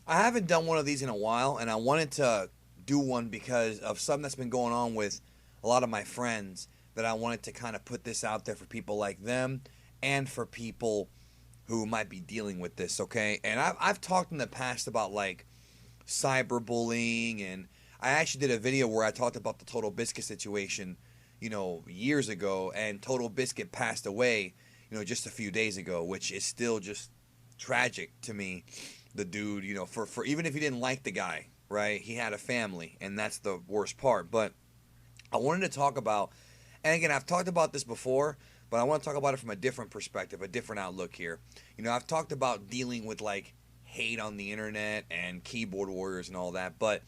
I haven't done one of these in a while, and I wanted to do one because of something that's been going on with a lot of my friends that I wanted to kind of put this out there for people like them and for people who might be dealing with this, okay? And I've talked in the past about like cyberbullying, and I actually did a video where I talked about the Total Biscuit situation, years ago, and Total Biscuit passed away, just a few days ago, which is still just tragic to me. The dude, for even if you didn't like the guy, right? He had a family, and that's the worst part. But I wanted to talk about, and again, I've talked about this before, but I want to talk about it from a different perspective, a different outlook here. I've talked about dealing with like hate on the internet and keyboard warriors and all that, but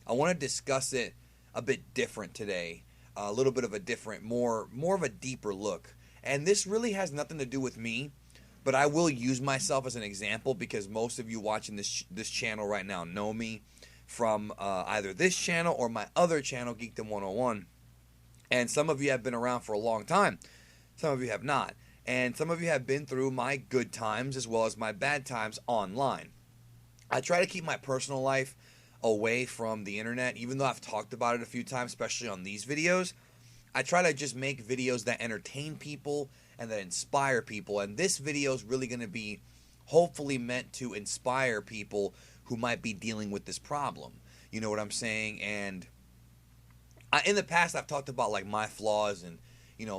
I want to discuss it a bit different today, a little bit of a different, more of a deeper look. And this really has nothing to do with me, but I will use myself as an example because most of you watching this channel right now know me from either this channel or my other channel, Geekdom 101. And some of you have been around for a long time. Some of you have not. And some of you have been through my good times as well as my bad times online. I try to keep my personal life away from the internet, even though I've talked about it a few times, especially on these videos. I try to just make videos that entertain people and that inspire people. And this video is really going to be hopefully meant to inspire people who might be dealing with this problem. You know what I'm saying? And in the past, I've talked about like my flaws and,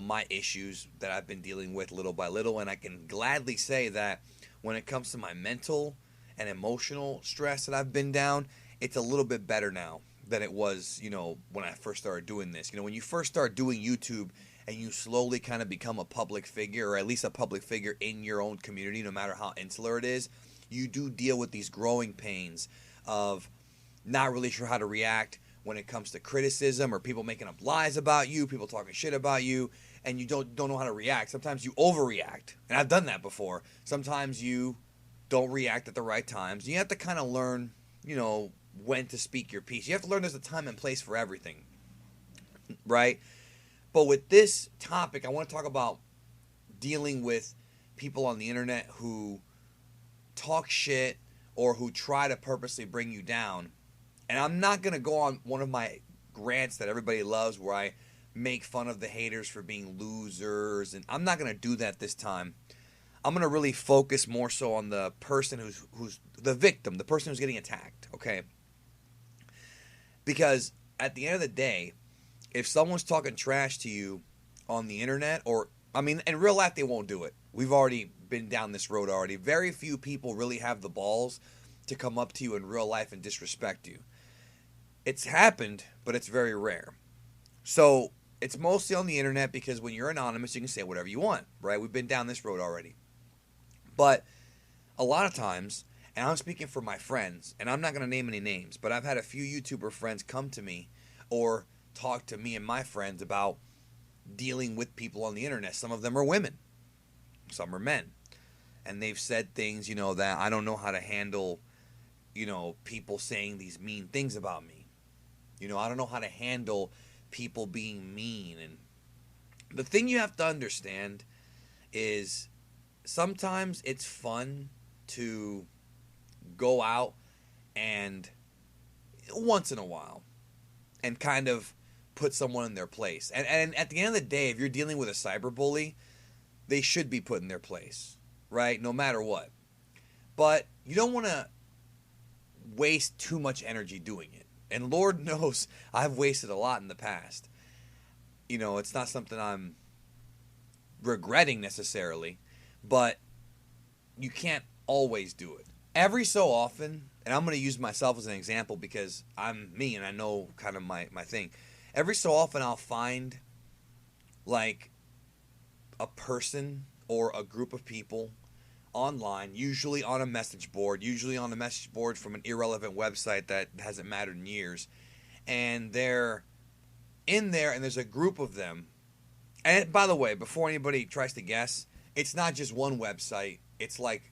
my issues that I've been dealing with little by little. And I can gladly say that when it comes to my mental and emotional stress that I've been down, it's a little bit better now than it was, when I first started doing this. When you first start doing YouTube and you slowly kind of become a public figure, or at least a public figure in your own community, no matter how insular it is, you do deal with these growing pains of not really sure how to react when it comes to criticism or people making up lies about you, people talking shit about you, and you don't know how to react. Sometimes you overreact, and I've done that before. Sometimes you don't react at the right times. You have to kind of learn, when to speak your piece. You have to learn there's a time and place for everything, right? But with this topic, I want to talk about dealing with people on the internet who talk shit or who try to purposely bring you down. And I'm not going to go on one of my rants that everybody loves where I make fun of the haters for being losers, and I'm not going to do that this time. I'm going to really focus more so on the person who's the victim, the person who's getting attacked, okay? Because at the end of the day, if someone's talking trash to you on the internet, or, in real life, they won't do it. We've already been down this road already. Very few people really have the balls to come up to you in real life and disrespect you. It's happened, but it's very rare. So it's mostly on the internet because when you're anonymous, you can say whatever you want, right? We've been down this road already. But a lot of times, and I'm speaking for my friends, and I'm not going to name any names, but I've had a few YouTuber friends come to me or talk to me and my friends about dealing with people on the internet. Some of them are women. Some are men. And they've said things, that I don't know how to handle, people saying these mean things about me. I don't know how to handle people being mean. And the thing you have to understand is sometimes it's fun to go out and once in a while and kind of put someone in their place. And at the end of the day, if you're dealing with a cyberbully, they should be put in their place, right? No matter what. But you don't want to waste too much energy doing it. And Lord knows I've wasted a lot in the past. It's not something I'm regretting necessarily, but you can't always do it. Every so often, and I'm going to use myself as an example because I'm me and I know kind of my thing. Every so often I'll find like a person or a group of people online, usually on a message board from an irrelevant website that hasn't mattered in years. And they're in there and there's a group of them. And by the way, before anybody tries to guess, it's not just one website, it's like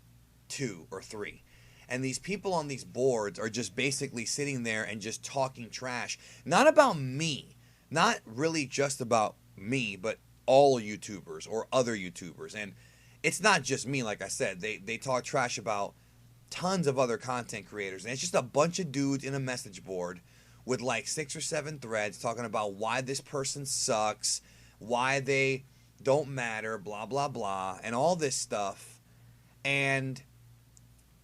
2 or 3. And these people on these boards are just basically sitting there and just talking trash. Not about me. Not really just about me, but all YouTubers or other YouTubers. And it's not just me, like I said. They talk trash about tons of other content creators, and it's just a bunch of dudes in a message board with like 6 or 7 threads talking about why this person sucks, why they don't matter, blah blah blah, and all this stuff. And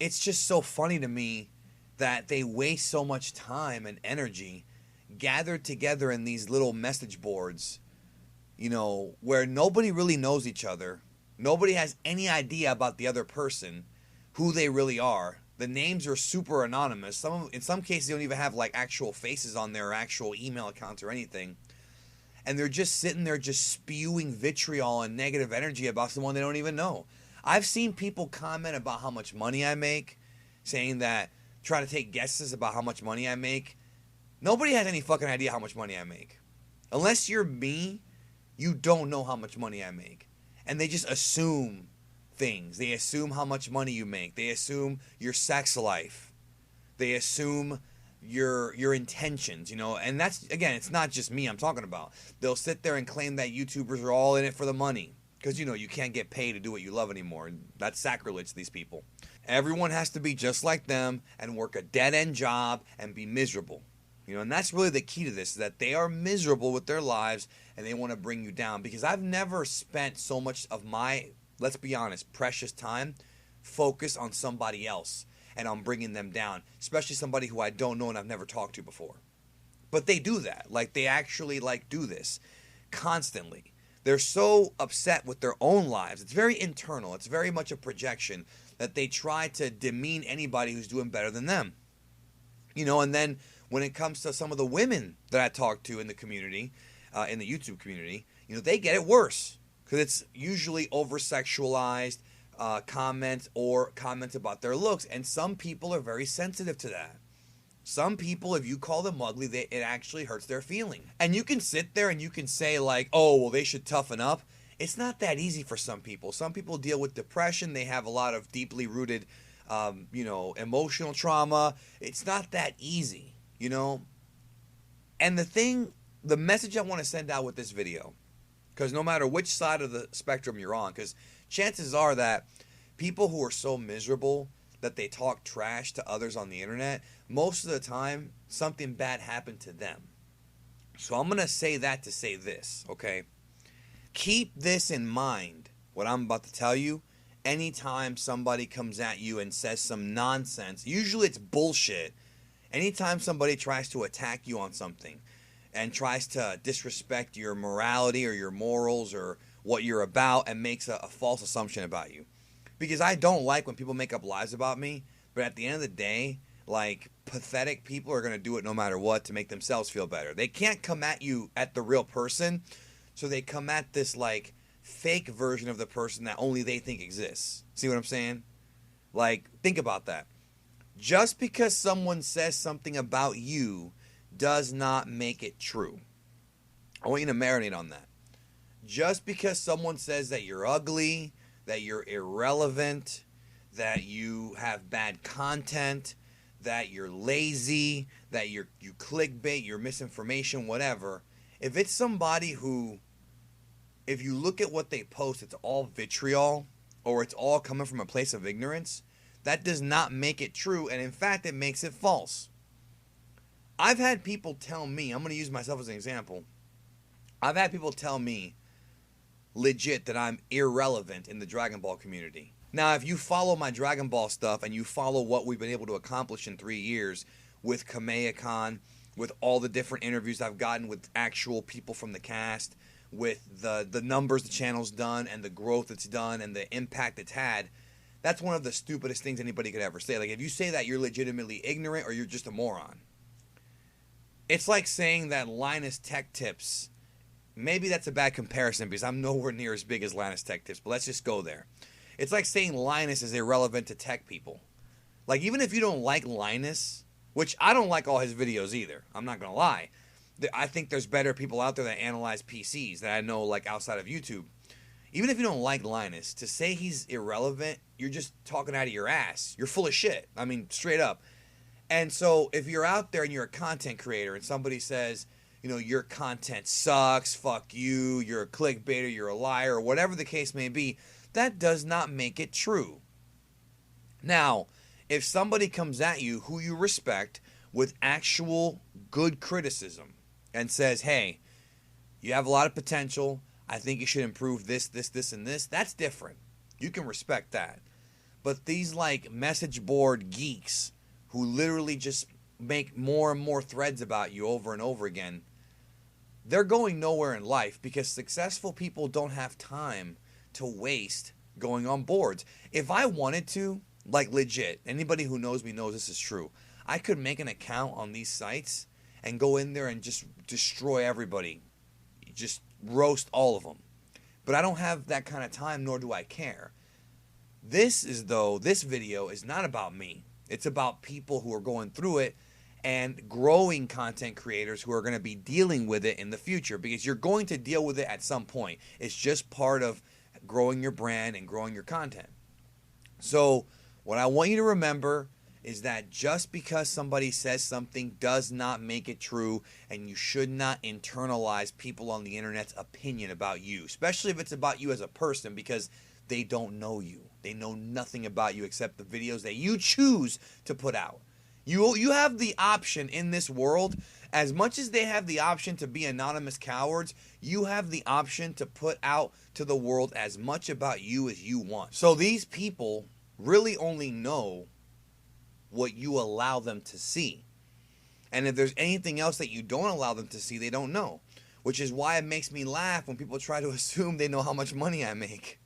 it's just so funny to me that they waste so much time and energy gathered together in these little message boards, you know, where nobody really knows each other. Nobody has any idea about the other person, who they really are. The names are super anonymous. In some cases, they don't even have like actual faces on there or actual email accounts or anything. And they're just sitting there just spewing vitriol and negative energy about someone they don't even know. I've seen people comment about how much money I make, saying that, try to take guesses about how much money I make. Nobody has any fucking idea how much money I make. Unless you're me, you don't know how much money I make. And they just assume things. They assume how much money you make. They assume your sex life. They assume your intentions, you know. And that's, again, it's not just me I'm talking about. They'll sit there and claim that YouTubers are all in it for the money. Because, you know, you can't get paid to do what you love anymore. That's sacrilege to these people. Everyone has to be just like them and work a dead-end job and be miserable. You know, and that's really the key to this, is that they are miserable with their lives and they want to bring you down. Because I've never spent so much of my, let's be honest, precious time focused on somebody else and on bringing them down. Especially somebody who I don't know and I've never talked to before. But they do that. Like, they actually, like, do this constantly. They're so upset with their own lives. It's very internal. It's very much a projection that they try to demean anybody who's doing better than them. You know, and then when it comes to some of the women that I talk to in the community, in the YouTube community, you know, they get it worse. Because it's usually over-sexualized comments or comments about their looks. And some people are very sensitive to that. Some people, if you call them ugly, it actually hurts their feelings. And you can sit there and you can say like, oh, well, they should toughen up. It's not that easy for some people. Some people deal with depression. They have a lot of deeply rooted, you know, emotional trauma. It's not that easy, you know. And the message I want to send out with this video, because no matter which side of the spectrum you're on, because chances are that people who are so miserable that they talk trash to others on the internet, most of the time, something bad happened to them. So I'm going to say that to say this, okay? Keep this in mind, what I'm about to tell you, anytime somebody comes at you and says some nonsense. Usually it's bullshit. Anytime somebody tries to attack you on something and tries to disrespect your morality or your morals or what you're about and makes a false assumption about you. Because I don't like when people make up lies about me, but at the end of the day, like, pathetic people are going to do it no matter what to make themselves feel better. They can't come at you at the real person, so they come at this, like, fake version of the person that only they think exists. See what I'm saying? Like, think about that. Just because someone says something about you does not make it true. I want you to marinate on that. Just because someone says that you're ugly, that you're irrelevant, that you have bad content, that you're lazy, that you clickbait, you're misinformation, whatever. If it's somebody who, if you look at what they post, it's all vitriol, or it's all coming from a place of ignorance, that does not make it true, and in fact, it makes it false. I've had people tell me, I'm going to use myself as an example, I've had people tell me legit that I'm irrelevant in the Dragon Ball community. Now, if you follow my Dragon Ball stuff and you follow what we've been able to accomplish in 3 years with Kamea-Con, with all the different interviews I've gotten with actual people from the cast, with the numbers the channel's done and the growth it's done and the impact it's had, that's one of the stupidest things anybody could ever say. Like, if you say that, you're legitimately ignorant or you're just a moron. It's like saying that Linus Tech Tips, maybe that's a bad comparison because I'm nowhere near as big as Linus Tech Tips, but let's just go there. It's like saying Linus is irrelevant to tech people. Like, even if you don't like Linus, which I don't like all his videos either, I'm not going to lie. I think there's better people out there that analyze PCs that I know, like, outside of YouTube. Even if you don't like Linus, to say he's irrelevant, you're just talking out of your ass. You're full of shit. I mean, straight up. And so if you're out there and you're a content creator and somebody says, you know, your content sucks, fuck you, you're a clickbaiter, you're a liar, or whatever the case may be, that does not make it true. Now, if somebody comes at you who you respect with actual good criticism and says, hey, you have a lot of potential, I think you should improve this, and this, that's different. You can respect that. But these like message board geeks who literally just make more and more threads about you over and over again, they're going nowhere in life because successful people don't have time to waste going on boards. If I wanted to, like legit, anybody who knows me knows this is true, I could make an account on these sites and go in there and just destroy everybody. Just roast all of them. But I don't have that kind of time, nor do I care. This video is not about me. It's about people who are going through it and growing content creators who are going to be dealing with it in the future, because you're going to deal with it at some point. It's just part of growing your brand and growing your content. So what I want you to remember is that just because somebody says something does not make it true, and you should not internalize people on the internet's opinion about you, especially if it's about you as a person, because they don't know you. They know nothing about you except the videos that you choose to put out. You have the option in this world, as much as they have the option to be anonymous cowards, you have the option to put out to the world as much about you as you want. So these people really only know what you allow them to see. And if there's anything else that you don't allow them to see, they don't know. Which is why it makes me laugh when people try to assume they know how much money I make.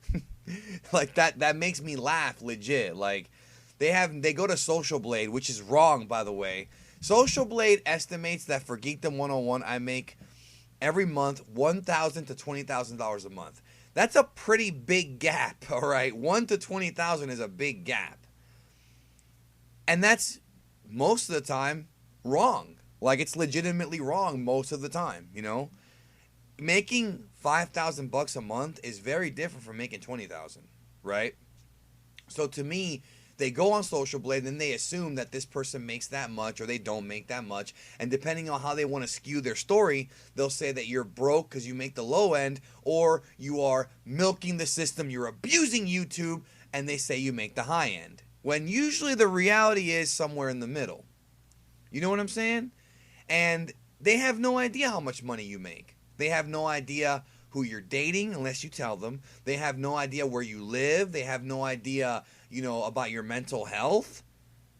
Like that makes me laugh legit. Like they go to Social Blade, which is wrong, by the way. Social Blade estimates that for Geekdom 101 I make every month $1,000 to $20,000 a month. That's a pretty big gap, all right? 1 to 20,000 is a big gap. And that's most of the time wrong. Like, it's legitimately wrong most of the time, you know? Making $5,000 a month is very different from making $20,000, right? So to me, they go on Social Blade and then they assume that this person makes that much or they don't make that much. And depending on how they want to skew their story, they'll say that you're broke because you make the low end, or you are milking the system, you're abusing YouTube, and they say you make the high end. When usually the reality is somewhere in the middle. You know what I'm saying? And they have no idea how much money you make. They have no idea who you're dating unless you tell them. They have no idea where you live. They have no idea, you know, about your mental health,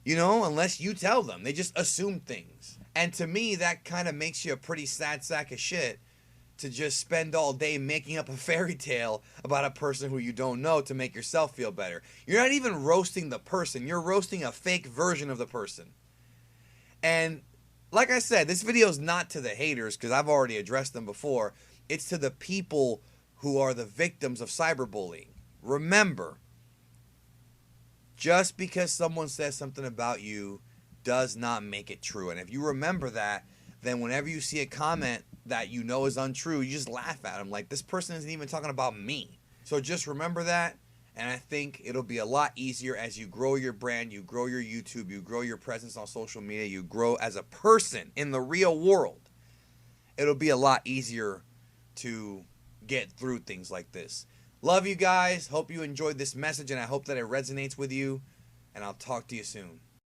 you know, unless you tell them. They just assume things. And to me, that kind of makes you a pretty sad sack of shit to just spend all day making up a fairy tale about a person who you don't know to make yourself feel better. You're not even roasting the person. You're roasting a fake version of the person. And like I said, this video is not to the haters because I've already addressed them before. It's to the people who are the victims of cyberbullying. Remember, just because someone says something about you does not make it true. And if you remember that, then whenever you see a comment that you know is untrue, you just laugh at them. Like, this person isn't even talking about me. So just remember that. And I think it'll be a lot easier as you grow your brand, you grow your YouTube, you grow your presence on social media, you grow as a person in the real world. It'll be a lot easier to get through things like this. Love you guys. Hope you enjoyed this message, and I hope that it resonates with you. And I'll talk to you soon.